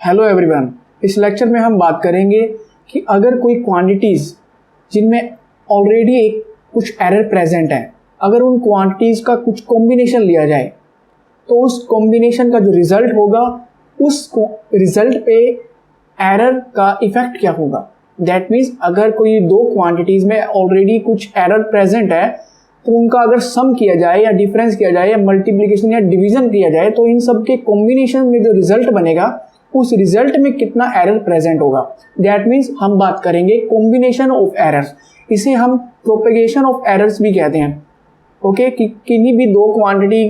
Hello everyone, इस lecture में हम बात करेंगे कि अगर कोई क्वांटिटीज़ जिनमें ऑलरेडी एक कुछ एरर प्रेजेंट है, अगर उन क्वांटिटीज़ का कुछ कॉम्बिनेशन लिया जाए तो उस कॉम्बिनेशन का जो रिज़ल्ट होगा उस रिज़ल्ट पे एरर का इफ़ेक्ट क्या होगा। दैट मीन्स अगर कोई दो क्वांटिटीज़ में ऑलरेडी कुछ एरर प्रेजेंट है तो उनका अगर सम किया जाए या डिफरेंस किया जाए या मल्टीप्लिकेशन या डिवीज़न किया जाए तो इन सब के कॉम्बिनेशन में जो रिज़ल्ट बनेगा उस रिजल्ट में कितना एरर प्रेजेंट होगा। दैट मीन्स हम बात करेंगे कॉम्बिनेशन ऑफ एरर्स, इसे हम प्रोपेगेशन ऑफ एरर्स भी कहते हैं। ओके, कि किन्हीं भी दो क्वांटिटी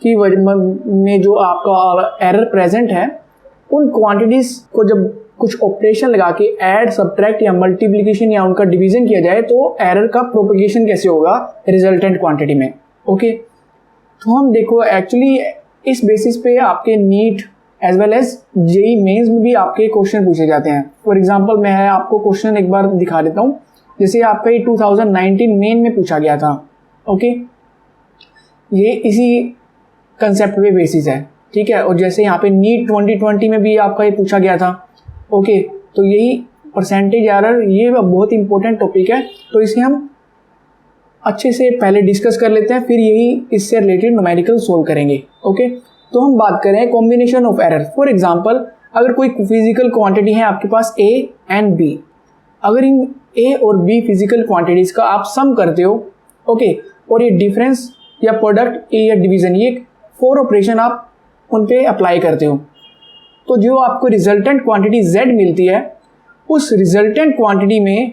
की में जो आपका एरर प्रेजेंट है उन क्वांटिटीज़ को जब कुछ ऑपरेशन लगा के ऐड, सब्ट्रैक्ट या मल्टीप्लिकेशन या उनका डिवीज़न किया जाए तो एरर का प्रोपेगेशन कैसे होगा रिजल्टेंट क्वांटिटी में। ओके, तो हम देखो एक्चुअली इस बेसिस पे आपके NEET as well as JEE Mains में भी आपके क्वेश्चन पूछे जाते हैं। फॉर एग्जांपल मैं आपको क्वेश्चन एक बार दिखा देता हूँ, जैसे आपका ये 2019 मेन में पूछा गया था। ओके, ये इसी कंसेप्ट पे बेसिस है, ठीक है। और जैसे यहाँ पे नीट 2020 में भी आपका ये पूछा गया था। ओके, तो यही परसेंटेज एरर, ये बहुत इंपॉर्टेंट टॉपिक है, तो इसे हम अच्छे से पहले डिस्कस कर लेते हैं, फिर यही इससे रिलेटेड न्यूमेरिकल सोल्व करेंगे। ओके, तो हम बात करें combination of error. For example अगर कोई फिजिकल क्वांटिटी है आपके पास ए एंड बी, अगर इन ए और बी फिजिकल क्वांटिटीज़ का आप सम करते हो, ओके, और ये डिफरेंस या प्रोडक्ट या डिवीज़न, ये 4 ऑपरेशन आप उन पे अप्लाई करते हो, तो जो आपको रिजल्टेंट क्वांटिटी z मिलती है उस रिजल्टेंट क्वांटिटी में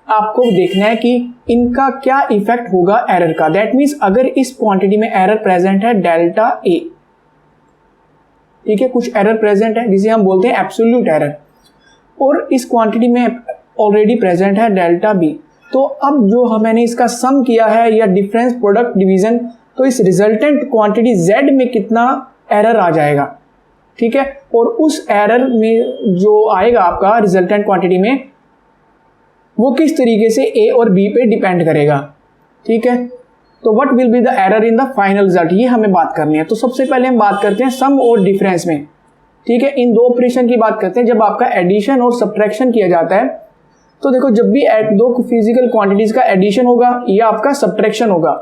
आपको देखना है कि इनका क्या इफेक्ट होगा एरर का। दैट मीन्स अगर इस क्वांटिटी में एरर प्रेजेंट है डेल्टा ए, ठीक है, कुछ एरर प्रेजेंट है जिसे हम बोलते हैं एब्सोल्यूट एरर, और इस क्वांटिटी में ऑलरेडी प्रेजेंट है डेल्टा बी, तो अब जो मैंने इसका सम किया है या डिफरेंस, प्रोडक्ट, डिवीज़न, तो इस रिजल्टेंट क्वांटिटी z में कितना एरर आ जाएगा, ठीक है। और उस एरर में जो आएगा आपका रिजल्टेंट क्वांटिटी में वो किस तरीके से ए और बी पे डिपेंड करेगा, ठीक है। तो what will be the error in the final result, ये हमें बात करनी है। तो सबसे पहले हम बात करते हैं सम और डिफरेंस में, ठीक है। इन दो ऑपरेशन की बात करते हैं। जब आपका एडिशन और सब्ट्रैक्शन किया जाता है तो देखो, जब भी दो फिजिकल क्वांटिटीज का एडिशन होगा या आपका सब्ट्रैक्शन होगा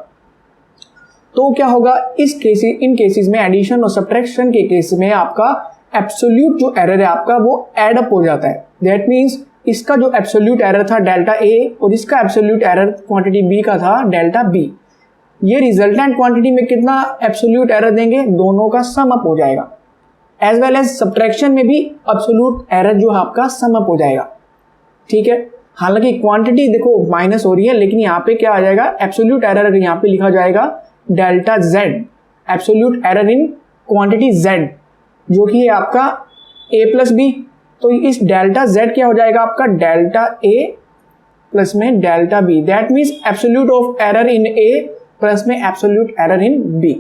तो क्या होगा, इन केसेस में एडिशन और सब्ट्रैक्शन के केस में आपका एब्सोल्यूट जो एरर है आपका वो एड अप हो जाता है। दैट मीन्स इसका जो एब्सोल्यूट एरर था डेल्टा ए और इसका एब्सोल्यूट एरर क्वांटिटी बी का था डेल्टा बी, ये रिजल्टेंट क्वांटिटी में कितना एब्सोल्यूट एरर देंगे, दोनों का सम अप हो जाएगा। एज वेल एज सब्ट्रैक्शन में भी एब्सोल्यूट एरर जो है आपका सम अप हो जाएगा, ठीक है। हालांकि क्वांटिटी देखो माइनस हो रही है, लेकिन यहाँ पे क्या आ जाएगा, एब्सोल्यूट एरर अगर यहाँ पे लिखा जाएगा delta Z, absolute error in quantity Z जो कि है आपका ए प्लस बी, तो इस डेल्टा जेड क्या हो जाएगा आपका डेल्टा ए प्लस में delta B. That means absolute of error in A plus में absolute error in B,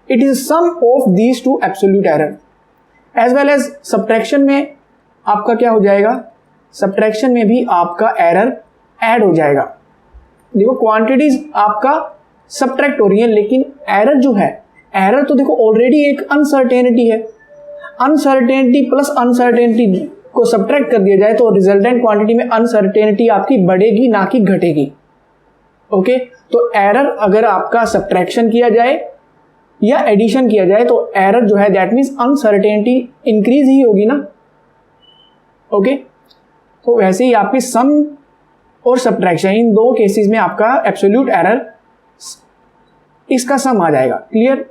it is sum of these two absolute error. As well as subtraction में आपका क्या हो जाएगा, सब्ट्रैक्शन में भी आपका एरर ऐड हो जाएगा। देखो क्वांटिटीज आपका सब्ट्रैक्ट हो रही है, लेकिन एरर जो है, एरर तो देखो ऑलरेडी एक अनसर्टेनिटी है, अनसर्टेनिटी प्लस अनसर्टेनिटी को सब्ट्रैक्ट कर दिया जाए तो रिजल्टेंट क्वांटिटी में अनसर्टेनिटी आपकी बढ़ेगी ना कि घटेगी। ओके, तो एरर अगर आपका सब्ट्रैक्शन किया जाए या एडिशन किया जाए तो एरर जो है दैट मीन्स अनसर्टेनिटी इंक्रीज ही होगी ना। ओके, तो वैसे ही आपकी सम और सब्ट्रैक्शन इन दो केसेस में आपका एब्सोल्यूट एरर इसका सम आ जाएगा। Clear?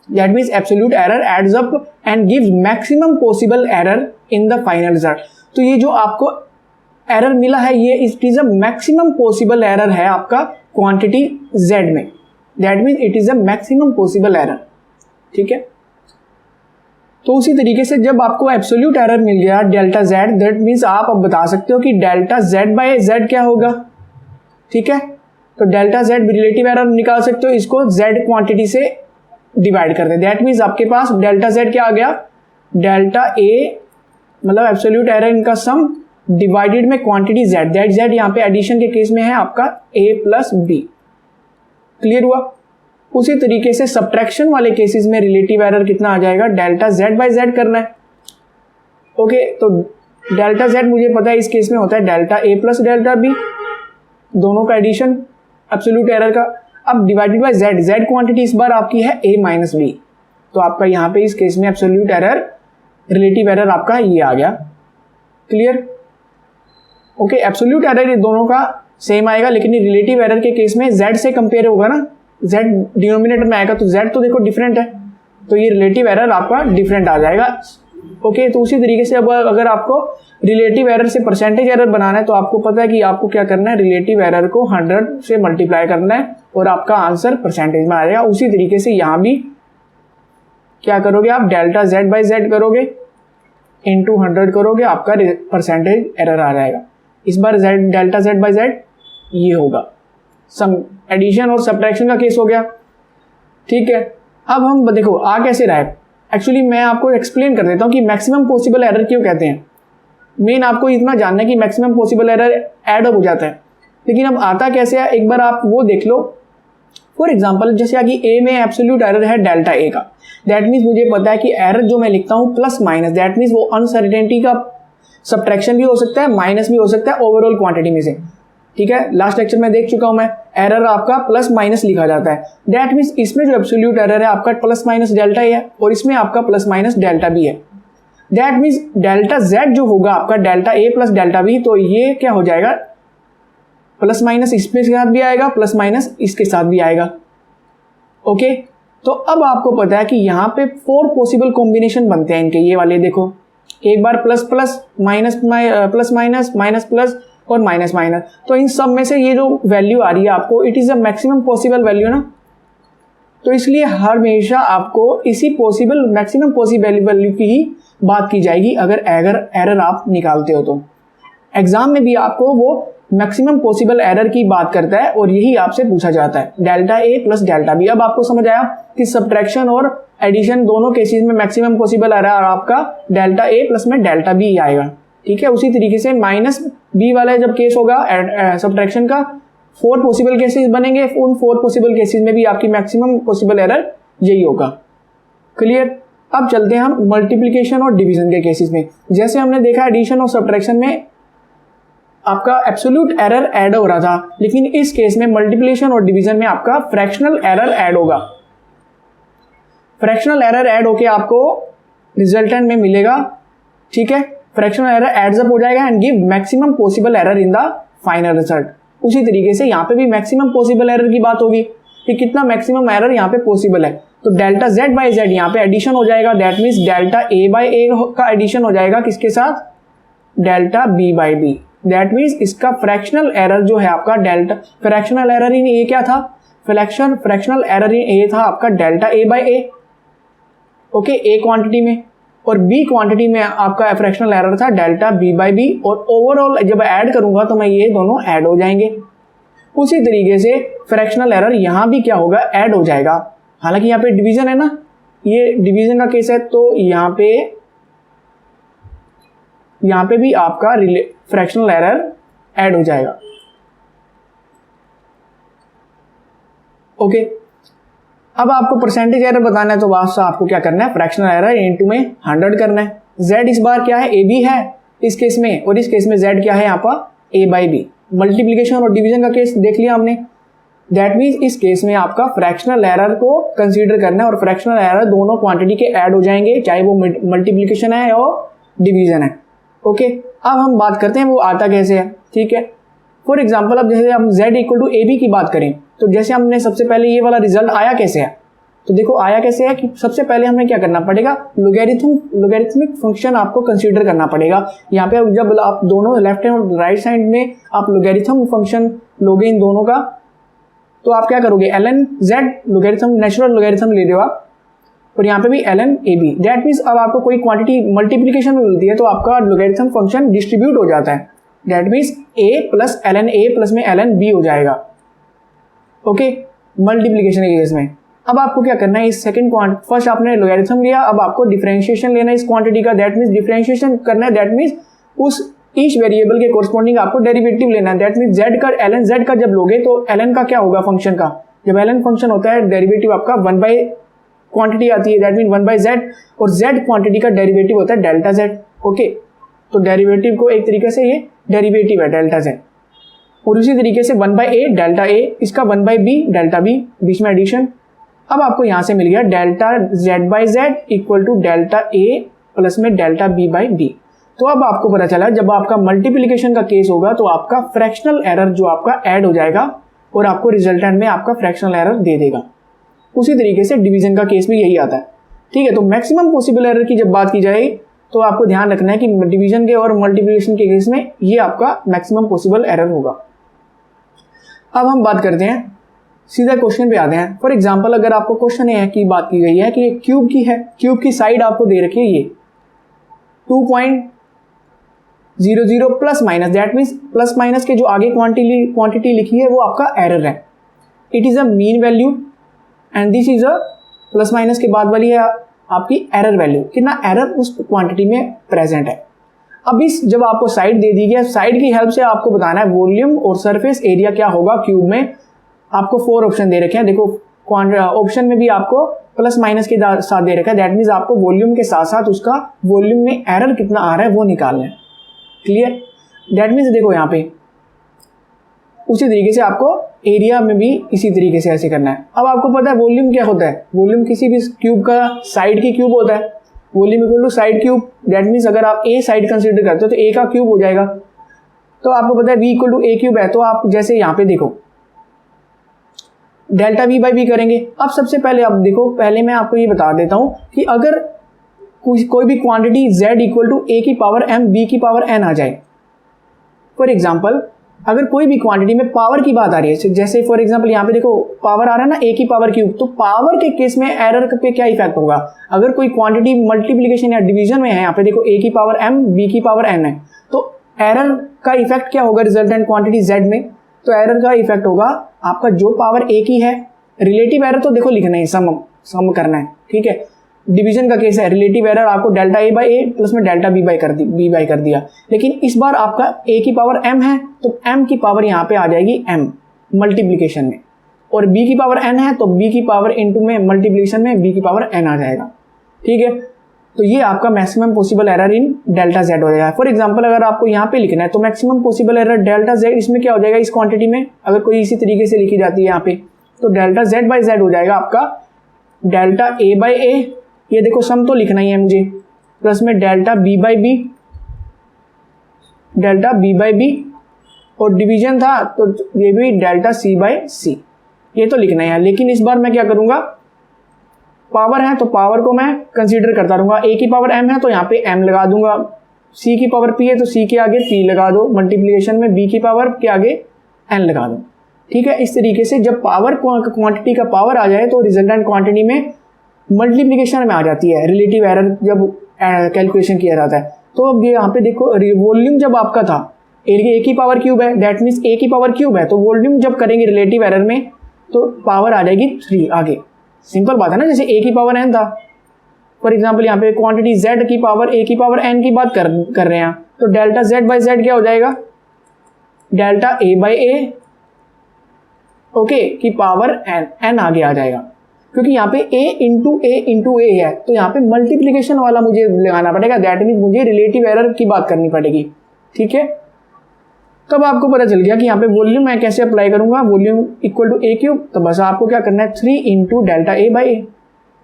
That means absolute error adds up and gives maximum possible error in the final result. तो ये जो आपको एरर मिला है ये it is a maximum possible error है आपका क्वांटिटी z में। That means it is a maximum possible error, ठीक है। तो उसी तरीके से जब आपको एब्सोल्यूट एरर मिल गया डेल्टा z, दैट मीन्स आप अब बता सकते हो कि डेल्टा z बाय z क्या होगा, ठीक है। तो डेल्टा z रिलेटिव एरर निकाल सकते हो, इसको z क्वांटिटी से डिवाइड कर दे। दैट मीन्स आपके पास डेल्टा z क्या आ गया, डेल्टा a मतलब एब्सोल्यूट एरर इनका सम डिवाइडेड में क्वांटिटी z, दैट z यहाँ पे एडिशन के केस में है आपका a प्लस बी। क्लियर हुआ? उसी तरीके से सब्ट्रैक्शन वाले केसेस में रिलेटिव एरर कितना आ जाएगा, डेल्टा z बाय z करना है, ओके, तो डेल्टा जेड मुझे पता है इस केस में होता है delta A plus delta B, दोनों का एडिशन एब्सोल्यूट एरर का। अब divided by Z, Z quantity इस बार आपकी है ए माइनस बी, तो आपका यहाँ पे इस केस में एब्सोल्यूट एरर, रिलेटिव एरर आपका ये आ गया। क्लियर? ओके, एब्सोल्यूट एरर ये दोनों का सेम आएगा, लेकिन रिलेटिव एरर के केस में जेड से कंपेयर होगा ना, जेड डिनोमिनेटर में आएगा, तो जेड तो देखो डिफरेंट है, तो ये रिलेटिव एरर आपका डिफरेंट आ जाएगा। ओके, तो उसी तरीके से अब अगर आपको रिलेटिव एरर से परसेंटेज एरर बनाना है तो आपको पता है कि आपको क्या करना है, रिलेटिव एरर को 100 से मल्टीप्लाई करना है और आपका आंसर परसेंटेज में आ जाएगा। उसी तरीके से यहाँ भी क्या करोगे आप, डेल्टा जेड बाई जेड करोगे, इंटू 100 करोगे, आपका परसेंटेज एरर आ जाएगा। इस बार Z, delta Z by Z ये होगा। सम एडिशन और सब्ट्रैक्शन का केस हो गया। ठीक है, अब हम देखो आ कैसे रहा है। एक्चुअली मैं आपको एक्सप्लेन कर देता हूँ कि मैक्सिमम पॉसिबल एरर क्यों कहते हैं। मेन आपको इतना जानना है कि maximum possible error add up हो जाता है, लेकिन अब आता कैसे है एक बार आप वो देख लो। फॉर एग्जांपल जैसे कि ए में एब्सोल्यूट एरर है डेल्टा ए का, दैट मीन्स मुझे पता है कि एरर जो मैं लिखता हूँ प्लस माइनस, दैट मीन्स वो अनसर्टेनिटी का सब्ट्रैक्शन भी हो सकता है, माइनस भी हो सकता है ओवरऑल क्वांटिटी में से। ठीक है, लास्ट लेक्चर में देख चुका हूं मैं, एरर आपका प्लस माइनस लिखा जाता है। दैट मीन्स इसमें जो एब्सोल्यूट एरर है आपका प्लस माइनस डेल्टा ए है और इसमें आपका प्लस माइनस डेल्टा बी है। दैट मीन्स डेल्टा जेड जो होगा आपका delta A plus delta B, तो ये क्या हो जाएगा, प्लस माइनस इसके साथ भी आएगा, प्लस माइनस इसके साथ भी आएगा। ओके, तो अब आपको पता है कि यहाँ पे 4 पॉसिबल कॉम्बिनेशन बनते हैं इनके, ये वाले देखो, एक बार plus plus minus plus minus minus plus और माइनस माइनस, तो इन सब में से ये जो वैल्यू आ रही है आपको, it is a maximum possible value ना, तो इसलिए हमेशा आपको इसी पॉसिबल मैक्सिमम पॉसिबल वैल्यू की ही बात की जाएगी अगर एरर आप निकालते हो तो। एग्जाम में भी आपको वो मैक्सिमम पॉसिबल एरर की बात करता है और यही आपसे पूछा जाता है, delta A plus delta B. अब आपको समझ आया कि सब्ट्रैक्शन और एडिशन दोनों केसेस में मैक्सिमम पॉसिबल एरर आपका डेल्टा ए प्लस में डेल्टा बी आएगा। ठीक है, उसी तरीके से माइनस बी वाला जब केस होगा सब्ट्रैक्शन का, 4 पॉसिबल केसेस बनेंगे, उन 4 पॉसिबल केसेस में भी आपकी मैक्सिमम पॉसिबल एरर यही होगा। क्लियर? अब चलते हैं हम मल्टीप्लिकेशन और डिवीजन के केसेस में। जैसे हमने देखा एडिशन और सब्ट्रैक्शन में आपका एब्सोल्यूट एरर ऐड हो रहा था, लेकिन इस केस में मल्टीप्लिकेशन और डिवीजन में आपका फ्रैक्शनल एरर ऐड होगा। फ्रैक्शनल एरर ऐड होके आपको रिजल्टेंट में मिलेगा। ठीक है, फ्रैक्शनल एरर एड्स अप हो जाएगा and give maximum possible error in the final result. उसी तरीके से यहाँ पे भी मैक्सिमम पॉसिबल एरर की बात होगी कि कितना मैक्सिमम एरर यहाँ पे पॉसिबल है, तो डेल्टा जेड बाई जेड यहाँ पे एडिशन हो जाएगा, that means delta A by A का एडिशन हो जाएगा किसके साथ, delta B by B. That means इसका फ्रैक्शनल एरर जो है आपका delta, fractional error in A क्या था, फ्रैक्शनल एरर इन ए था आपका delta A by A. Okay, A quantity में, और बी क्वांटिटी में आपका फ्रैक्शनल एरर था डेल्टा बी बाई बी, और ओवरऑल जब ऐड करूंगा तो मैं ये दोनों ऐड हो जाएंगे। उसी तरीके से फ्रैक्शनल एरर यहाँ भी क्या होगा, ऐड हो जाएगा। हालांकि यहाँ पे डिवीजन है ना, ये डिवीजन का केस है, तो यहाँ पे भी आपका फ्रैक्शनल एरर ऐड हो जाएगा। ओके, अब आपको परसेंटेज एरर बताना है तो वास्तव आपको क्या करना है, फ्रैक्शनल एरर इनटू में 100 करना है। z इस बार क्या है, ए बी है इस केस में, और इस केस में z क्या है यहाँ पर a बाई बी। मल्टीप्लीकेशन और डिवीजन का केस देख लिया हमने। दैट मीन्स इस केस में आपका फ्रैक्शनल एरर को कंसीडर करना है, और फ्रैक्शनल एरर दोनों क्वांटिटी के ऐड हो जाएंगे, चाहे वो मल्टीप्लीकेशन है और डिवीजन है। ओके, अब हम बात करते हैं वो आता कैसे है। ठीक है, फॉर एग्जाम्पल अब जैसे हम z equal to A B की बात करें, तो जैसे हमने सबसे पहले ये वाला रिजल्ट आया कैसे है, तो देखो आया कैसे है कि सबसे पहले हमें क्या करना पड़ेगा, लोगैरिथमिक फंक्शन आपको कंसीडर करना पड़ेगा। यहाँ पे जब आप दोनों लेफ्ट हैंड और राइट साइड में आप लोगैरिथम फंक्शन लोगे इन दोनों का, तो आप क्या करोगे, ln z logarithm, natural logarithm ले रहे हो आप, और यहाँ पे भी ln A B. That means अब आपको कोई क्वांटिटी मल्टीप्लीकेशन में मिलती है तो आपका लोगैरिथम फंक्शन डिस्ट्रीब्यूट हो जाता है। That means a plus ln a plus में ln b हो जाएगा। ओके, मल्टीप्लीकेशन के केस में अब आपको क्या करना है, इस सेकंड फर्स्ट आपने लोगैरिथम लिया, अब आपको डिफरेंशिएशन लेना है इस क्वांटिटी का। दैट मीन्स डिफरेंशिएशन करना है, दैट मीन्स उस ईच वेरिएबल के कोरस्पॉन्डिंग आपको डेरिवेटिव लेना है। दैट मीन्स z का ln z का जब लोगे तो ln का क्या होगा फंक्शन का, जब ln फंक्शन होता है डेरिवेटिव आपका 1 बाई क्वांटिटी आती है, दैट मीन 1/z, और z क्वांटिटी का डेरिवेटिव होता है डेल्टा z। ओके, तो डेरिवेटिव को एक तरीके से ये डेरिवेटिव है डेल्टा z। और उसी तरीके से 1/a डेल्टा a, इसका 1/b डेल्टा b, बीच में एडिशन। अब आपको यहां से मिल गया delta z/z equal to delta a plus में डेल्टा b/b। तो अब आपको पता चला जब आपका मल्टीप्लिकेशन का केस होगा तो आपका फ्रैक्शनल एरर जो आपका ऐड हो जाएगा और आपको रिजल्टेंट में आपका फ्रैक्शनल एरर दे देगा। उसी तरीके से डिवीजन का केस भी यही आता है। ठीक है, तो मैक्सिमम पॉसिबल एरर की जब बात की जाए तो आपको ध्यान रखना है कि डिवीजन के और मल्टीप्लिकेशन के केस में ये आपका मैक्सिमम पॉसिबल एरर होगा। अब हम बात करते हैं, सीधा क्वेश्चन पे आते हैं। फॉर एग्जांपल अगर आपको क्वेश्चन है की बात की गई है कि ये क्यूब की है, क्यूब की साइड आपको दे रखी है ये 2.00 plus minus, that means plus minus के जो आगे क्वांटिटी लिखी है वो आपका एरर है। It is a mean value and this is a plus minus के बाद वाली है आपकी एरर वैल्यू, कितना एरर उस क्वांटिटी में प्रेजेंट है। अब इस जब आपको साइड दे दी गई, साइड की हेल्प से आपको बताना है वॉल्यूम और सरफेस एरिया क्या होगा क्यूब में। आपको 4 ऑप्शन दे रखे हैं, देखो ऑप्शन में भी आपको प्लस माइनस के साथ दे रखा है, दैट मीन्स आपको वॉल्यूम के साथ साथ उसका वॉल्यूम में एरर कितना आ रहा है वो निकालना है। क्लियर, दैट मीन्स देखो यहाँ पे उसी तरीके से आपको एरिया में भी इसी तरीके से ऐसे करना है। अब आपको पता है वॉल्यूम क्या होता है, वॉल्यूम किसी भी क्यूब का साइड की क्यूब होता है, volume equal to side cube, that means अगर आप ए साइड कंसीडर करते हो तो ए का क्यूब हो जाएगा। तो आपको पता है v equal to A cube है, तो आप जैसे यहाँ पे देखो डेल्टा v/b करेंगे। अब सबसे पहले आप देखो, पहले मैं आपको ये बता देता हूँ कि अगर कोई भी quantity z equal to a की पावर m b की पावर n आ जाए, फॉर एग्जाम्पल अगर कोई भी क्वांटिटी में पावर की बात आ रही है, जैसे फॉर एग्जांपल यहाँ पे देखो पावर आ रहा है ना a की पावर क्यूब, तो पावर के केस में एरर पे क्या इफेक्ट होगा। अगर कोई क्वांटिटी मल्टीप्लिकेशन या डिवीजन में है, यहाँ पे देखो a की पावर m b की पावर n है, तो एरर का इफेक्ट क्या होगा रिजल्टेंट क्वांटिटी z में। तो एरर का इफेक्ट होगा आपका जो पावर a की है, रिलेटिव एरर तो देखो लिखना है, सम करना है। ठीक है, डिवीजन का केस है, रिलेटिव एरर आपको डेल्टा a/a प्लस में डेल्टा b कर दिया। लेकिन इस बार आपका a की पावर m है तो m की पावर यहाँ पे आ जाएगी m मल्टीप्लिकेशन में, और b की पावर n है तो b की पावर इनटू में मल्टीप्लिकेशन में b की पावर n आ जाएगा। ठीक है, तो ये आपका maximum possible error in delta z हो जाएगा। फॉर एग्जांपल अगर आपको यहाँ पे लिखना है तो maximum possible error delta z, इसमें क्या हो जाएगा इस क्वांटिटी में, अगर कोई इसी तरीके से लिखी जाती है यहाँ पे, तो डेल्टा z/z हो जाएगा आपका डेल्टा a/a, ये देखो सम तो लिखना ही है मुझे, प्लस में डेल्टा b/b, और डिवीजन था तो ये भी डेल्टा c/c, ये तो लिखना ही है। लेकिन इस बार मैं क्या करूंगा, पावर है तो पावर को मैं कंसीडर करता रहूंगा, a की पावर m है तो यहाँ पे m लगा दूंगा, c की पावर p है तो c के आगे p लगा दो, मल्टीप्लिकेशन में b की पावर के आगे n लगा दो। ठीक है, इस तरीके से जब पावर क्वांटिटी का पावर आ जाए तो रिजल्टेंट क्वांटिटी में मल्टीप्लिकेशन में आ जाती है, रिलेटिव एरर जब कैलकुलेशन किया जाता है। तो अब ये यहाँ पे देखो वॉल्यूम जब आपका था a की पावर क्यूब है, दैट मीन्स a की पावर क्यूब है, तो वॉल्यूम जब करेंगे रिलेटिव एरर में तो पावर आ जाएगी 3 आगे। सिंपल बात है ना, जैसे a की पावर n था, फॉर एग्जाम्पल यहाँ पे क्वांटिटी z की पावर a की पावर n की बात कर रहे हैं, तो डेल्टा z/z क्या हो जाएगा, डेल्टा a/a ओके की पावर n आगे आ जाएगा, क्योंकि यहाँ पे a है, तो यहाँ पे मल्टीप्लिकेशन वाला मुझे लगाना पड़ेगा, दैट मीन्स मुझे रिलेटिव एरर की बात करनी पड़ेगी। ठीक है, तब आपको पता चल गया कि यहाँ पे वॉल्यूम मैं कैसे अप्लाई करूंगा, volume equal to a cube, तो बस आपको क्या करना है 3 इंटू डेल्टा a/a।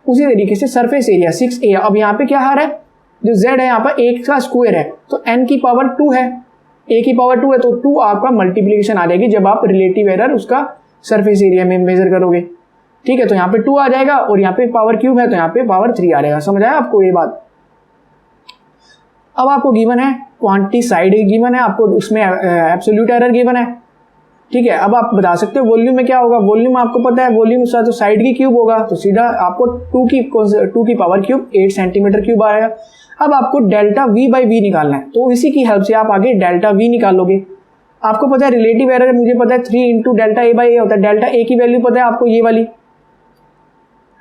उसी तरीके से सरफेस एरिया 6a, अब यहाँ पे क्या आ रहा है, जो z है यहाँ पर 1 का स्क्वायर है तो n की पावर 2 है, a की पावर 2 है तो 2 आपका मल्टीप्लिकेशन आ जाएगी जब आप रिलेटिव एरर उसका सरफेस एरिया में मेजर करोगे। ठीक है, तो यहाँ पे 2 आ जाएगा और यहाँ पे पावर क्यूब है तो यहाँ पे पावर 3 आ जाएगा। समझ आया आपको ये बात। अब आपको गिवन है क्वांटिटी साइड गिवन है, आपको उसमें एब्सोल्यूट एरर गिवन है। ठीक है, अब आप बता सकते हो वॉल्यूम में क्या होगा, वॉल्यूम आपको पता है वॉल्यूम तो साइड की क्यूब होगा, तो सीधा आपको 2 की पावर क्यूब 8 सेंटीमीटर क्यूब आएगा। अब आपको डेल्टा v/v निकालना है, तो इसी की हेल्प से आप आगे डेल्टा v निकालोगे। आपको पता है रिलेटिव एरर मुझे पता है 3 इंटू डेल्टा a/a होता है, डेल्टा a की वैल्यू पता है आपको, ये वाली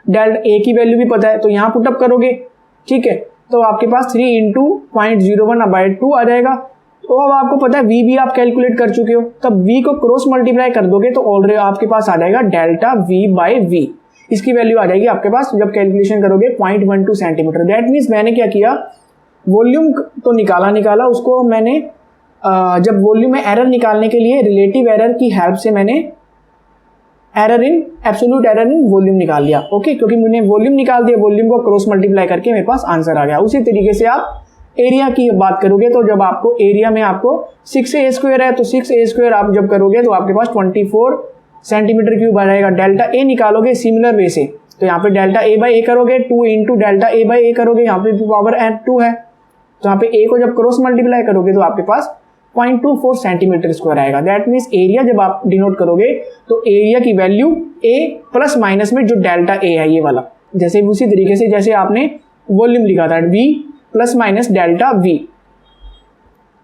डेल्टा a की वैल्यू भी पता है, तो यहाँ पुटअप करोगे। ठीक है, तो आपके पास 3 इंटू 0.01/2 आ जाएगा। तो अब आपको पता है v भी आप कैलकुलेट कर चुके हो, तब v को क्रॉस मल्टीप्लाई कर दोगे तो ऑलरेडी आपके पास आ जाएगा डेल्टा v/v। इसकी वैल्यू आ जाएगी आपके पास जब कैलकुलेशन करोगे 0.12 सेंटीमीटर। दैट मीन्स मैंने क्या किया, वॉल्यूम तो निकाला उसको मैंने जब वॉल्यूम में एरर निकालने के लिए रिलेटिव एरर की हेल्प से मैंने एब्सोल्यूट एरर इन वॉल्यूम निकाल लिया। ओके, क्योंकि मैंने वॉल्यूम निकाल दिया, वॉल्यूम को क्रॉस मल्टीप्लाई करके मेरे पास आंसर आ गया। उसी तरीके से आप एरिया की बात करोगे तो जब आपको एरिया में आपको 6a² है तो 6a² आप जब करोगे तो आपके पास 24 सेंटीमीटर क्यूब आ जाएगा। डेल्टा ए निकालोगे सिमिलर वे से, तो यहाँ पे डेल्टा ए बाई ए करोगे 2 इंटू डेल्टा ए बाई ए करोगे, यहाँ पे पावर 2 है तो यहाँ पे ए को जब क्रॉस मल्टीप्लाई करोगे तो आपके पास 0.24 सेंटीमीटर स्क्वायर आएगा। दैट मीन्स एरिया जब आप डिनोट करोगे तो एरिया की वैल्यू ए प्लस माइनस में जो डेल्टा ए है ये वाला, जैसे उसी तरीके से जैसे आपने वॉल्यूम लिखा था v plus minus delta v।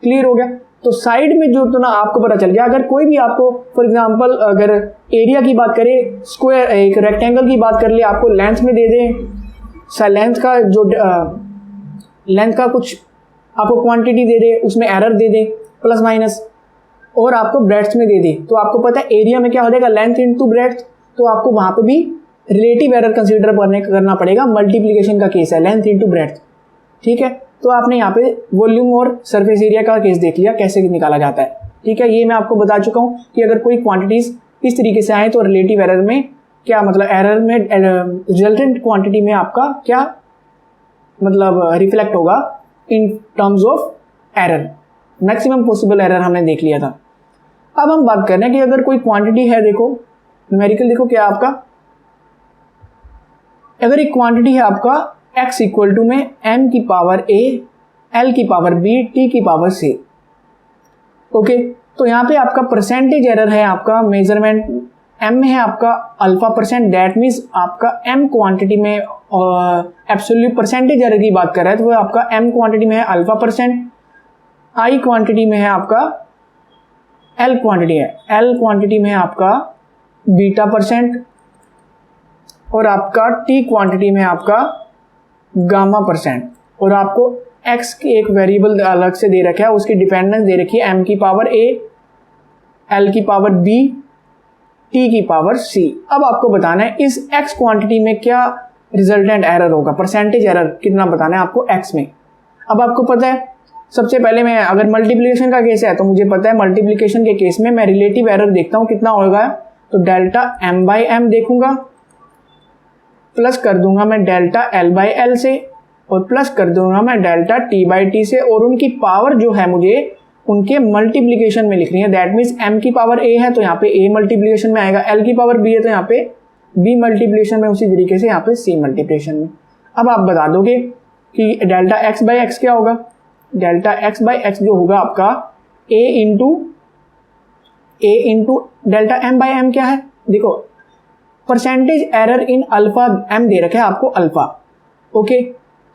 Clear हो गया। तो साइड में जो तो ना आपको पता चल गया। अगर कोई भी आपको फॉर एग्जांपल अगर एरिया की बात करें, स्क्वायर एक रेक्टेंगल की बात कर ले, आपको लेंथ में दे दे, लेंथ का जो लेंथ का कुछ आपको क्वांटिटी दे दे, उसमें एरर दे दे प्लस माइनस, और आपको ब्रेड्थ में दे दे, तो आपको पता है एरिया में क्या हो जाएगा, लेंथ इंटू ब्रेड्थ। तो आपको वहां पे भी रिलेटिव एरर कंसीडर करना पड़ेगा। मल्टीप्लीकेशन का केस है लेंथ इंटू ब्रेड्थ, ठीक है। तो आपने यहाँ पे वॉल्यूम और सरफेस एरिया का केस देख लिया कैसे निकाला जाता है, ठीक है। ये मैं आपको बता चुका हूँ कि अगर कोई क्वांटिटीज इस तरीके से आए तो रिलेटिव एरर में क्या मतलब, एरर में रिजल्टेंट क्वांटिटी में आपका क्या मतलब रिफ्लेक्ट होगा in terms of error. Maximum possible error हमने देख लिया था। अब हम बात कर रहे हैं कि अगर कोई क्वांटिटी है, देखो न्यूमेरिकल देखो क्या आपका, अगर एक क्वांटिटी है आपका x इक्वल टू में m की पावर a, l की पावर b, t की पावर c। ओके, तो यहाँ पे आपका परसेंटेज एरर है, आपका मेजरमेंट m है आपका अल्फा %। दैट मीन्स आपका m क्वांटिटी में एब्सोल्यूट परसेंटेज एरर की बात कर रहा है तो वो आपका m क्वांटिटी में है अल्फा %, i क्वांटिटी में है आपका l क्वांटिटी है, l क्वांटिटी में है आपका बीटा %, और आपका t क्वांटिटी में आपका गामा %। और आपको x की एक वेरिएबल अलग से दे रखा है, उसकी डिपेंडेंस दे रखी है m की पावर a, l की पावर b, t की पावर c। अब आपको बताना है इस x क्वांटिटी में क्या रिजल्टेंट एरर होगा, परसेंटेज एरर कितना बताना है आपको x में। अब आपको पता है, सबसे पहले मैं अगर मल्टीप्लिकेशन का केस है तो मुझे पता है मल्टीप्लिकेशन के केस में मैं रिलेटिव एरर देखता हूँ कितना होगा, तो डेल्टा m बाई m देखूंगा, प्लस कर दूंगा मैं डेल्टा l बाई l से, और प्लस कर दूंगा मैं डेल्टा t बाई t से, और उनकी पावर जो है मुझे उनके मल्टीप्लिकेशन में लिखनी है। दैट मीन्स m की पावर a है तो यहाँ पे a मल्टीप्लिकेशन में आएगा, l की पावर b है तो यहाँ पे b मल्टीप्लिकेशन में, उसी तरीके से यहाँ पे c मल्टीप्लिकेशन में। अब आप बता दोगे कि डेल्टा x बाई x क्या होगा, डेल्टा x बाई x जो होगा आपका a into delta m by m क्या है, देखो परसेंटेज एरर इन अल्फा m दे रखा है आपको अल्फा। ओके,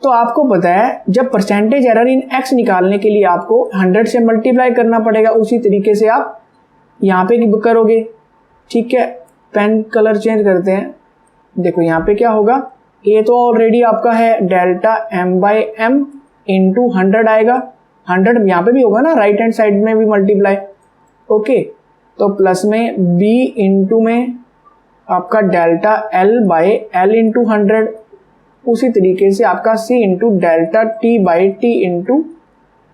तो आपको पता है जब परसेंटेज एरर इन x निकालने के लिए आपको 100 से मल्टीप्लाई करना पड़ेगा, उसी तरीके से आप यहाँ पे करोगे, ठीक है। पेन कलर चेंज करते हैं, देखो यहाँ पे क्या होगा, ये तो ऑलरेडी आपका है delta m by m into 100 आएगा, 100 यहाँ पे भी होगा ना, राइट हैंड साइड में भी मल्टीप्लाई। ओके, तो प्लस में b इंटू में आपका delta l by l into 100, उसी तरीके से आपका c into delta t by t into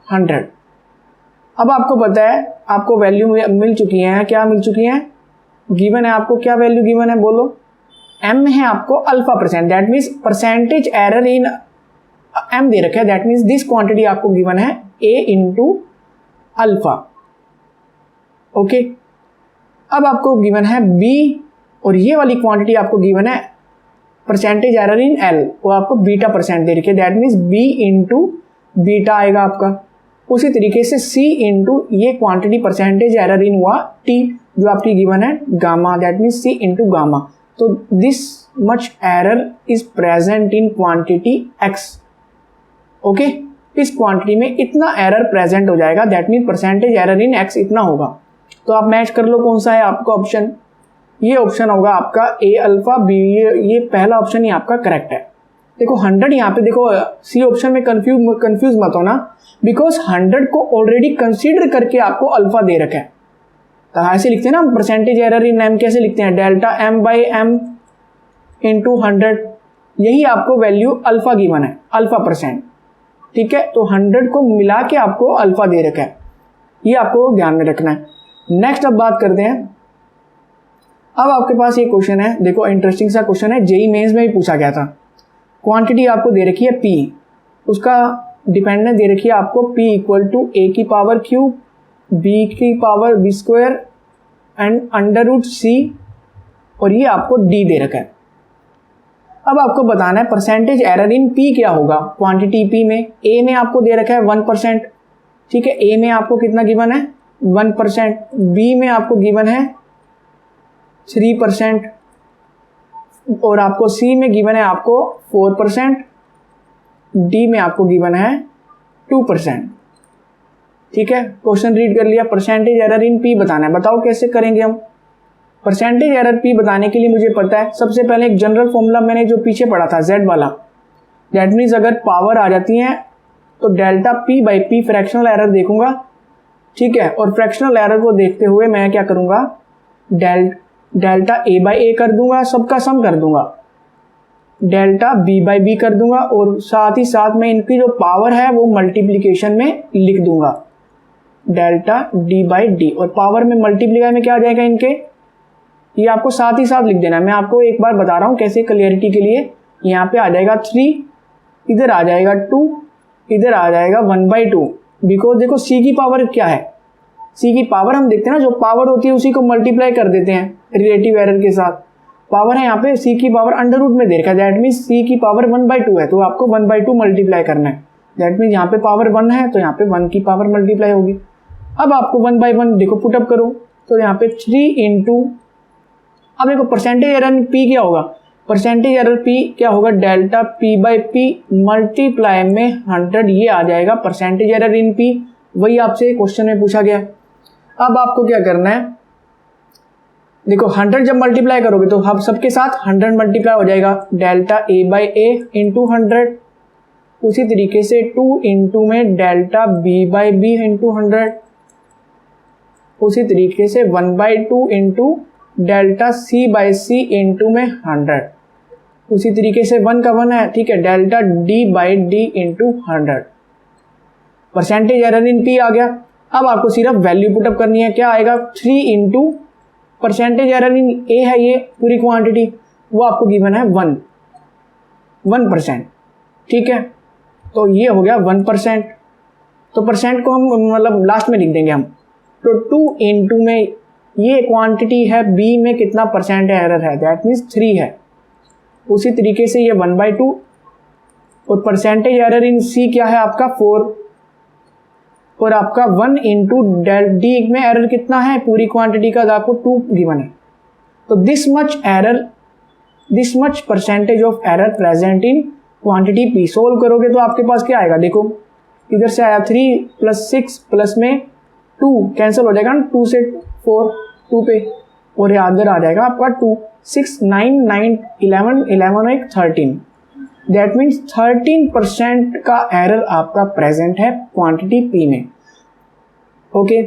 100। अब आपको पता है आपको वैल्यू मिल चुकी है, क्या मिल चुकी है, गिवन है आपको, क्या वैल्यू गिवन है बोलो, m है आपको alpha %। That means percentage error in m दे रखा है, दैट मीन्स दिस क्वांटिटी आपको गिवन है a इंटू अल्फा। ओके, अब आपको गिवन है b, और ये वाली क्वांटिटी आपको गिवन है परसेंटेज एरर इन l, वो आपको बीटा % दे रखी है, that means b into beta आएगा आपका। उसी तरीके से c इंटू ये क्वांटिटी परसेंटेज एरर इन हुआ t जो आपकी गिवन है gamma, that means c into gamma. तो this much error is present in quantity x। Okay, इस क्वांटिटी में इतना एरर प्रेजेंट हो जाएगा, that mean percentage error in x इतना होगा। तो आप मैच कर लो कौन सा है आपका ऑप्शन, ये ऑप्शन होगा आपका a अल्फा b, ये पहला ऑप्शन ही आपका करेक्ट है। देखो 100 यहाँ पे देखो सी ऑप्शन में कंफ्यूज मत होना, बिकॉज 100 को ऑलरेडी कंसीडर करके आपको अल्फा दे रखा है। तो ऐसे लिखते हैं ना परसेंटेज एरर इन m, कैसे लिखते हैं, delta m by m into 100, यही आपको वैल्यू अल्फा गिवन है, अल्फा %। ठीक है, तो 100 को मिला के आपको अल्फा दे रखा है, ये आपको ध्यान में रखना है। नेक्स्ट अब बात करते हैं, अब आपके पास ये क्वेश्चन है, देखो इंटरेस्टिंग सा क्वेश्चन है, जेई मेंस में भी पूछा गया था। क्वांटिटी आपको दे रखी है P, उसका डिपेंडेंस दे रखी है आपको P इक्वल टू A की पावर क्यूब, B की power B square and under root C, और ये आपको D दे रखा है। अब आपको बताना है परसेंटेज एरर इन P क्या होगा, क्वांटिटी P में। A में आपको दे रखा है 1%, ठीक है, A में आपको कितना गिवन है 1%, B में आपको गिवन है 3%, और आपको C में गिवन है आपको 4%, D में आपको गिवन है 2%। ठीक है, क्वेश्चन रीड कर लिया, परसेंटेज एरर इन P बताना है। बताओ कैसे करेंगे हम परसेंटेज एरर P बताने के लिए। मुझे पता है सबसे पहले एक जनरल फॉर्मूला मैंने जो पीछे पढ़ा था Z वाला, दैट मीन्स अगर पावर आ जाती है तो delta P by P fractional error देखूंगा, ठीक है, और फ्रैक्शनल एरर को देखते हुए मैं क्या करूंगा, डेल्टा A बाई A कर दूंगा, सबका सम कर दूंगा, डेल्टा B बाई B कर दूंगा, और साथ ही साथ में इनकी जो पावर है वो मल्टीप्लिकेशन में लिख दूंगा, डेल्टा D बाई D, और पावर में मल्टीप्लीकाई में क्या आ जाएगा इनके, ये आपको साथ ही साथ लिख देना है। मैं आपको एक बार बता रहा हूँ कैसे क्लियरिटी के लिए। यहाँ पे आ जाएगा 3, इधर आ जाएगा 2, इधर आ जाएगा 1/2, बिकॉज देखो C की पावर क्या है, C की पावर हम देखते हैं ना, जो पावर होती है उसी को मल्टीप्लाई कर देते हैं रिलेटिव एरर के साथ। पावर है यहाँ पे C की पावर अंडर रूट में दे रखा है, दैट मीन्स C की पावर 1/2 है, तो आपको 1/2 मल्टीप्लाई करना है, दैट मीन्स यहाँ पे पावर 1 है तो यहाँ पे 1 की पावर मल्टीप्लाई होगी। अब आपको 1/1 देखो पुटअप करो, तो यहाँ पे 3 इंटू, अब देखो परसेंटेज एरर P क्या होगा, परसेंटेज एरर P क्या होगा, delta P by P multiply में 100, ये आ जाएगा परसेंटेज एरर इन P, वही आपसे क्वेश्चन में पूछा गया। अब आपको क्या करना है, देखो 100 जब मल्टीप्लाई करोगे तो हम सबके साथ 100 मल्टीप्लाई हो जाएगा, delta A by A into 100, उसी तरीके से 2 इंटू में delta B by B into 100, उसी तरीके से 1/2 into delta C by C into में 100, उसी तरीके से 1 का 1 है, ठीक है, delta D by D into 100। Percentage error in P आ गया। अब आपको सिर्फ वैल्यू पुटअप करनी है, क्या आएगा 3 into percentage error in A है, ये पूरी क्वांटिटी, वो आपको गिवन है 1%, ठीक है, तो ये हो गया 1%, तो परसेंट को हम मतलब लास्ट में लिख देंगे हम, तो 2 इंटू में ये क्वांटिटी है B में कितना परसेंट एरर है, दैट मीन्स 3 है, उसी तरीके से ये 1/2, और परसेंटेज एरर इन C क्या है आपका 4, और आपका 1 इंटू D में एरर कितना है पूरी क्वांटिटी का, आपको 2 गिवन है, तो this much percentage of error present in quantity P। Solve करोगे तो आपके पास क्या आएगा, देखो इधर से आया 3 + 6 प्लस में 2 कैंसिल हो जाएगा ना, 2 से 4 2 पे, और इधर आ जाएगा आपका 2, 6 9 9 11 11 1 13, दैट मीन्स 13% का एरर आपका प्रेजेंट है क्वांटिटी P में। ओके,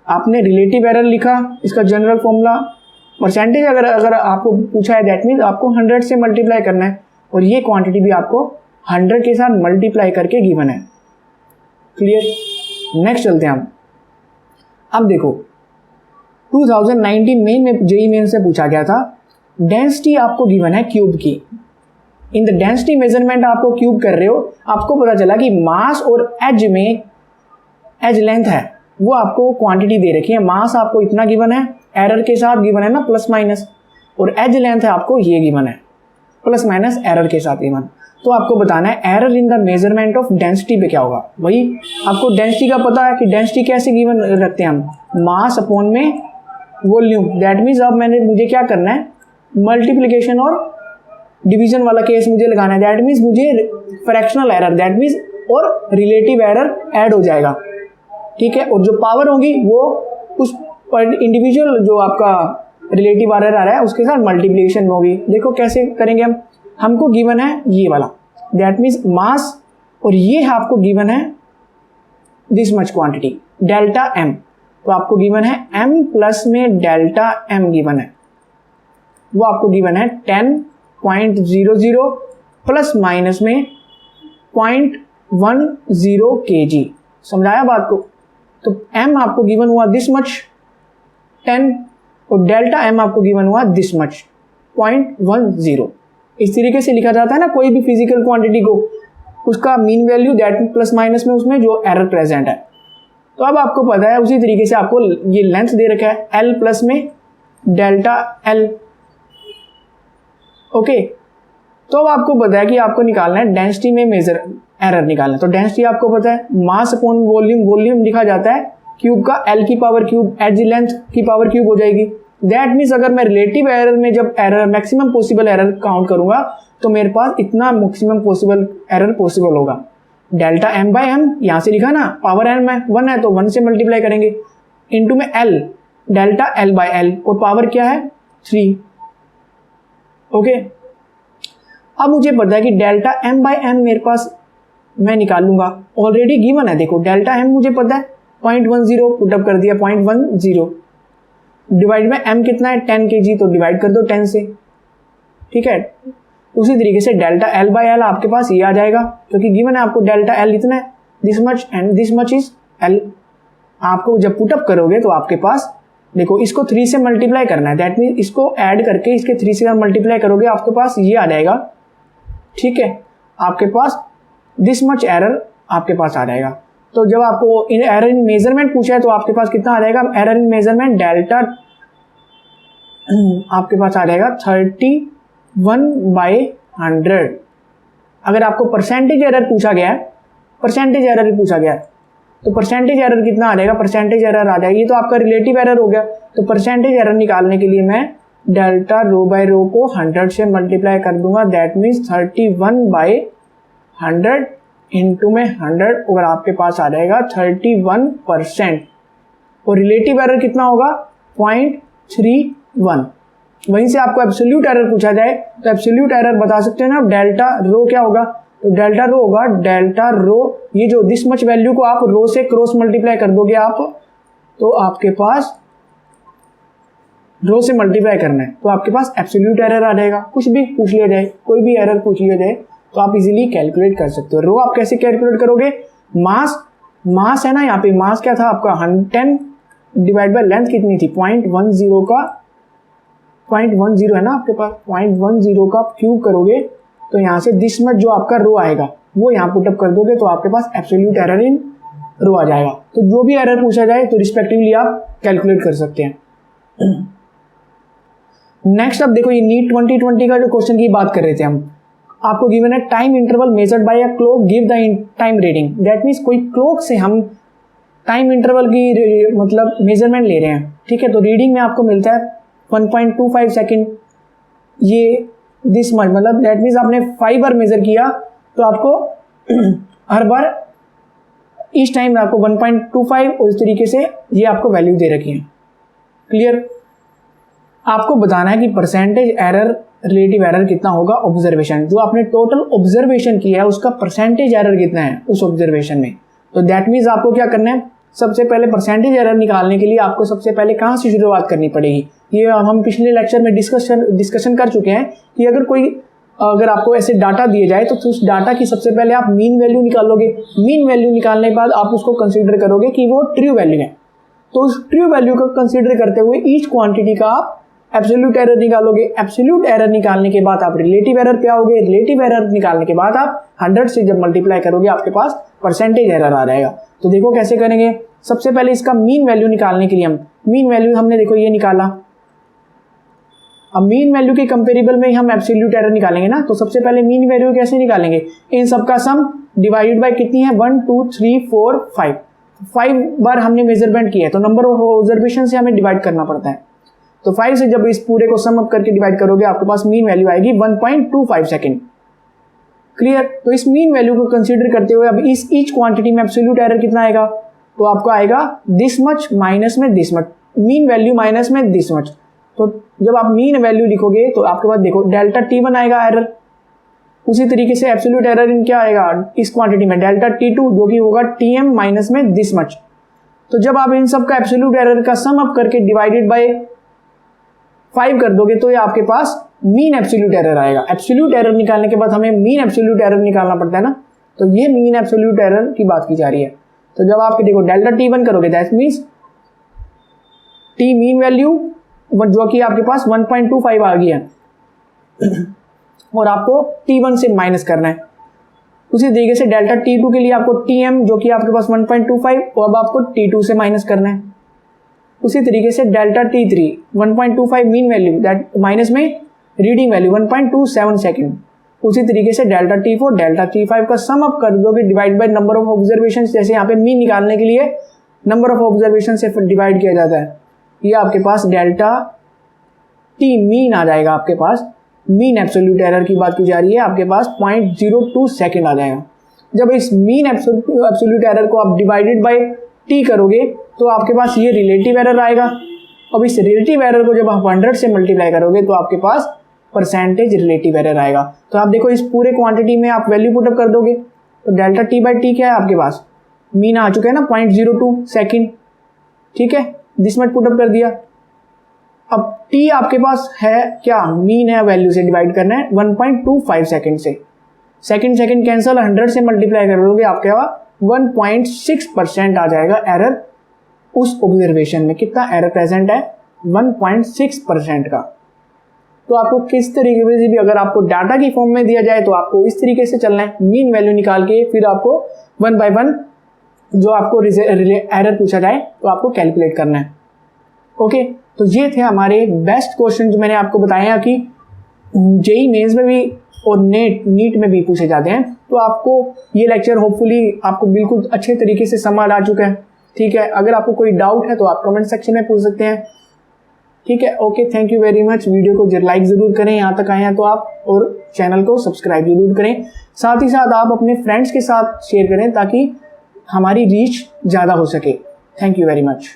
आपने रिलेटिव एरर लिखा, इसका जनरल फॉर्मूला परसेंटेज अगर आपको पूछा है दैट मीन्स आपको 100 से मल्टीप्लाई करना है, और ये क्वांटिटी भी आपको 100 के साथ मल्टीप्लाई करके गिवन है। क्लियर, नेक्स्ट चलते हैं हम। अब देखो 2019 में जेई मेन से पूछा गया था, डेंसिटी आपको गिवन है क्यूब की, इन द डेंसिटी मेजरमेंट आपको क्यूब कर रहे हो, आपको पता चला कि मास और एज में एज लेंथ है वो आपको क्वांटिटी दे रखी है, मास आपको इतना गिवन है, एरर के साथ गिवन है ना प्लस माइनस, और एज लेंथ है आपको ये गिवन है प्लस माइनस एरर के साथ गिवन। तो आपको बताना है error in the measurement of density पे क्या होगा। वही आपको डेंसिटी का पता है कि डेंसिटी कैसे गिवन रखते हैं हम, मास अपॉन में वॉल्यूम, दैट मीन्स अब मुझे क्या करना है, मल्टीप्लिकेशन और डिवीजन वाला केस मुझे लगाना है, दैट मीन्स मुझे फ्रैक्शनल एरर दैट मीन्स और रिलेटिव एरर ऐड हो जाएगा, ठीक है, और जो पावर होगी वो उस इंडिविजुअल जो आपका रिलेटिव एरर आ रहा है उसके साथ मल्टीप्लिकेशन होगी। देखो कैसे करेंगे हम, हमको गिवन है ये वाला, दैट मीन्स मास, और ये है आपको गिवन है this much quantity delta M, तो आपको गिवन है m प्लस में डेल्टा m गिवन है, वो आपको गिवन है 10.00 प्लस माइनस में 0.10 kg। समझाया बात को? तो m आपको गिवन हुआ दिस मच 10 और डेल्टा m आपको गिवन हुआ दिस मच 0.10। इस तरीके से लिखा जाता है ना कोई भी फिजिकल क्वांटिटी को, उसका mean value that plus minus में उसमें जो एरर प्रेजेंट है। तो अब आपको पता है उसी तरीके से आपको ये लेंथ दे रखा है L प्लस में डेल्टा L। ओके, तो अब आपको पता है कि आपको निकालना है डेंसिटी में मेजर एरर निकालना है। तो डेंसिटी आपको पता है मास अपॉन वॉल्यूम, वॉल्यूम लिखा जाता है क्यूब का L की पावर क्यूब, एज लेंथ की पावर क्यूब हो जाएगी। दैट मीन्स अगर मैं रिलेटिव एरर में जब error maximum possible error count करूंगा तो मेरे पास इतना मैक्सिमम पॉसिबल एरर पॉसिबल होगा। डेल्टा m बाई एम यहाँ से लिखा ना, पावर n में 1 है तो 1 से मल्टीप्लाई करेंगे, इनटू में L, delta L by L, और पावर क्या है 3। ओके, अब मुझे पता है कि डेल्टा m बाई m मेरे पास मैं निकाल लूंगा, ऑलरेडी गिवन है। देखो डेल्टा m मुझे पता है 0.10, पुटअप कर दिया 0.10, डिवाइड में m कितना है 10 kg, तो डिवाइड कर दो 10 से। ठीक है, उसी तरीके से डेल्टा L बाई L आपके पास ये आ जाएगा, क्योंकि गिवन है आपको डेल्टा L इतना है, this much and this much is L। आपको जब पुटअप करोगे तो आपके पास देखो इसको 3 से मल्टीप्लाई करना है, दैट मीन इसको ऐड करके इसके 3 से मल्टीप्लाई करोगे आपके पास ये आ जाएगा। ठीक है, आपके पास दिस मच एरर आपके पास आ जाएगा। तो जब आपको एरर इन मेजरमेंट पूछा है तो आपके पास कितना आ जाएगा, एरर इन मेजरमेंट डेल्टा आपके पास आ जाएगा 31/100। अगर आपको परसेंटेज एरर पूछा गया है, परसेंटेज एरर पूछा गया है तो परसेंटेज एरर कितना आ जाएगा, परसेंटेज एरर आ जाएगी। ये तो आपका रिलेटिव एरर हो गया। तो परसेंटेज एरर निकालने के लिए मैं डेल्टा रो बाई रो को 100 से मल्टीप्लाई कर दूंगा, दैट मीन्स 31/100 इंटू में 100, और आपके पास आ जाएगा 31%। और रिलेटिव एरर कितना होगा 0.31। वहीं से आपको एब्सोल्यूट एरर पूछा जाए तो एब्सोल्यूट एरर बता सकते हैं ना, डेल्टा रो क्या होगा, तो डेल्टा रो होगा डेल्टा रो, ये जो दिस मच वैल्यू को आप रो से क्रॉस मल्टीप्लाई कर दोगे आप, तो आपके पास रो से मल्टीप्लाई करना है तो आपके पास एब्सोल्यूट एरर आ जाएगा। कुछ भी पूछ लिया जाए, कोई भी एरर पूछ लिया जाए तो आप इजीली कैलकुलेट कर सकते हो। रो आप कैसे कैलकुलेट करोगे, मास है ना, यहाँ पे मास क्या था आपका 10 डिवाइड बाय लेंथ कितनी थी 0.10 का 0.10 है ना आपके पास, 0.10 का क्यूब करोगे तो यहाँ से दिस मच जो आपका रो आएगा वो यहाँ पुटअप कर दोगे तो आपके पास एब्सोल्यूट एरर इन रो आ जाएगा। तो जो भी एरर पूछा जाए तो रिस्पेक्टिवली आप कैलकुलेट कर सकते हैं। नेक्स्ट अब देखो ये नीट 2020 का जो क्वेश्चन की बात कर रहे थे हम, आपको गिवन है time interval measured by a clock give the time reading. That means कोई क्लॉक से हम टाइम इंटरवल की मतलब मेजरमेंट ले रहे हैं। ठीक है, तो रीडिंग में आपको मिलता है 1.25 सेकेंड, ये दिस मच, मतलब दैट मीन्स आपने 5 बार मेजर किया तो आपको हर बार इस टाइम आपको 1.25 और इस तरीके से ये आपको वैल्यू दे रखी है। क्लियर, आपको बताना है कि परसेंटेज एरर रिलेटिव एरर कितना होगा ऑब्जर्वेशन, जो आपने टोटल ऑब्जर्वेशन किया है उसका परसेंटेज एरर कितना है उस ऑब्जर्वेशन में। तो दैट मीन्स आपको क्या करना है, सबसे पहले परसेंटेज एरर निकालने के लिए आपको सबसे पहले कहाँ से शुरुआत करनी पड़ेगी। ये हम पिछले लेक्चर में डिस्कशन कर चुके हैं कि अगर आपको ऐसे डाटा दिए जाए तो उस डाटा की सबसे पहले आप मीन वैल्यू निकालोगे। मीन वैल्यू निकालने के बाद आप उसको कंसीडर करोगे कि वो ट्रू वैल्यू है, तो उस ट्रू वैल्यू को कंसीडर करते हुए ईच क्वांटिटी का आप एब्सोल्यूट एरर निकालोगे। एब्सोल्यूट एरर निकालने के बाद आप रिलेटिव एरर पे आओगे। रिलेटिव एरर निकालने के बाद आप 100 से जब मल्टीप्लाई करोगे आपके पास परसेंटेज एरर आ जाएगा। तो देखो कैसे करेंगे, सबसे पहले इसका मीन वैल्यू निकालने के लिए हम मीन वैल्यू हमने देखो ये निकाला। अब मीन वैल्यू के कंपेरेबल में हम एब्सोल्यूट एरर निकालेंगे ना, तो सबसे पहले मीन वैल्यू कैसे निकालेंगे, इन सबका सम डिवाइडेड बाय कितनी है 1 2 3 4 5 बार हमने मेजरमेंट किया है तो नंबर ऑफ ऑब्जर्वेशन से हमें डिवाइड करना पड़ता है। तो 5 से जब इस पूरे को सम अप करके डिवाइड करोगे आपके पास मीन वैल्यू आएगी 1.25 सेकेंड। क्लियर, तो इस मीन वैल्यू को कंसीडर करते हुए अब इस ईच क्वांटिटी में एब्सोल्यूट एरर कितना आएगा, तो आपको आएगा दिस मच माइनस में this much, mean value minus में दिस मच। तो जब आप मीन वैल्यू लिखोगे तो आपके पास देखो डेल्टा T1 आएगा एरर, उसी तरीके से एब्सोल्यूट एरर इन क्या आएगा इस क्वांटिटी में डेल्टा T2 जो कि होगा Tm माइनस में दिस मच। तो जब आप इन सब का एब्सोल्यूट एरर का सम अप करके डिवाइडेड बाय 5 कर दोगे तो ये आपके पास मीन एब्सोल्यूट एरर आएगा। एब्सोल्यूट एरर निकालने के बाद हमें मीन एब्सोल्यूट एरर निकालना पड़ता है ना, तो ये मीन एब्सोल्यूट एरर की बात की जा रही है। तो जब आप देखो डेल्टा T1 करोगे that means T mean value जो कि आपके पास 1.25 आ गया और आपको T1 से माइनस करना है। उसी तरीके से डेल्टा T2 के लिए आपको Tm जो कि आपके पास 1.25 और अब आपको T2 से माइनस करना है। उसी तरीके से delta T3 1.25 mean value that minus में रीडिंग वैल्यू 1.27 सेकेंड। उसी तरीके से डेल्टा T4 डेल्टा T5 का सम अप कर दोगे divide by number of observation. जैसे यहाँ पे मीन निकालने के लिए नंबर ऑफ ऑब्जर्वेशन से डिवाइड किया जाता है, ये आपके पास डेल्टा T मीन आ जाएगा। आपके पास मीन एब्सोल्यूट एरर की बात की जा रही है, आपके पास 0.02 सेकेंड आ जाएगा। जब इस मीन एब्सोल्यूट एरर को आप डिवाइडेड बाय T करोगे तो आपके पास ये रिलेटिव एरर आएगा। अब इस रिलेटिव एरर को जब आप 100 से मल्टीप्लाई करोगे तो आपके पास परसेंटेज रिलेटिव एरर आएगा। तो आप देखो इस पूरे क्वांटिटी में आप वैल्यू पुटअप कर दोगे तो डेल्टा T/T क्या है आपके पास मीन आ चुका है ना 0.02 सेकेंड, ठीक है, दिस मच पुटअप कर दिया। अब T आपके पास है क्या मीन है, वैल्यू से डिवाइड करना है 1.25 सेकेंड से। सेकेंड कैंसिल 100 से मल्टीप्लाई कर दोगे आपके पास 1.6% आ जाएगा एरर। उस ऑब्जर्वेशन में कितना एरर प्रेजेंट है 1.6% का। तो आपको किस तरीके से भी अगर आपको डाटा की फॉर्म में दिया जाए तो आपको इस तरीके से चलना है, मीन वैल्यू निकाल के फिर आपको 1 by 1 जो आपको एरर पूछा जाए तो आपको कैलकुलेट करना है। ओके, तो ये थे हमारे बेस्ट क्वेश्चन जो मैंने आपको बताया कि जेई मेंस में भी और नीट में भी पूछे जाते हैं। तो आपको ये लेक्चर होपफुली आपको बिल्कुल अच्छे तरीके से समझ आ चुका है, ठीक है। अगर आपको कोई डाउट है तो आप कमेंट सेक्शन में पूछ सकते हैं, ठीक है। Okay, thank you very much. Video को लाइक ज़रूर करें, यहाँ तक आए हैं तो आप, और चैनल को सब्सक्राइब जरूर करें। साथ ही साथ आप अपने फ्रेंड्स के साथ शेयर करें ताकि हमारी रीच ज़्यादा हो सके। Thank you very much.